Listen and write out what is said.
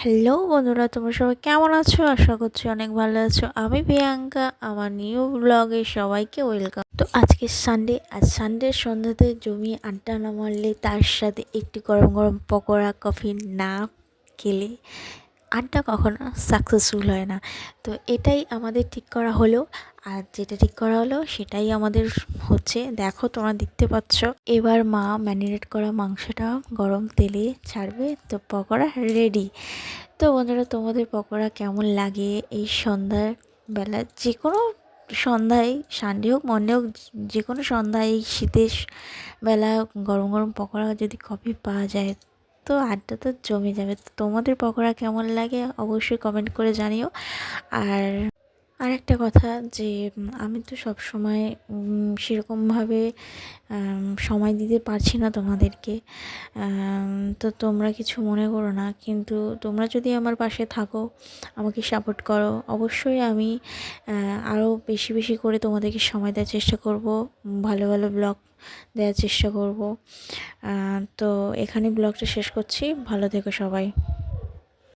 Hello বন্ধুরা, তোমরা সবাই কেমন আছো? আশা করছি অনেক ভালো আছো। আমি প্রিয়াঙ্কা, আমার নিউ ব্লগে সবাইকে ওয়েলকাম। তো আজকে সানডে, আর সানডে সন্ধ্যাতে জমিয়ে আড্ডা না মারলে, তার সাথে একটি গরম গরম পকোড়া কফি না খেলে আড্ডা কখনো সাকসেসফুল হয় না। তো এটাই আমাদের ঠিক করা হলো, আর যেটা ঠিক করা হলো সেটাই আমাদের হচ্ছে। দেখো, তোমরা দেখতে পাচ্ছ, এবার মা ম্যারিনেট করা মাংসটা গরম তেলে ছাড়বে, তো পকোড়া রেডি। তো বন্ধুরা, তোমাদের পকোড়া কেমন লাগে এই সন্ধ্যার বেলা? যে কোনো সন্ধ্যায়, সানডে হোক মন্ডে হোক, যে কোনো সন্ধ্যায় এই শীতের বেলা গরম গরম পকোড়া যদি কফি পাওয়া যায়, তো আড্ডা তো জমে যাবে। তো তোমাদের পকোড়া কেমন লাগে অবশ্যই কমেন্ট করে জানিও। আর আরেকটা কথা, যে আমি তো সব সময় সেরকমভাবে সময় দিতে পারছি না তোমাদেরকে। তো তোমরা কিছু মনে করো না, কিন্তু তোমরা যদি আমার পাশে থাকো, আমাকে সাপোর্ট করো, অবশ্যই আমি আরও বেশি বেশি করে তোমাদেরকে সময় দেওয়ার চেষ্টা করব, ভালো ভালো ব্লগ দেওয়ার চেষ্টা করব। তো এখানে ব্লগটা শেষ করছি। ভালো থেকো সবাই।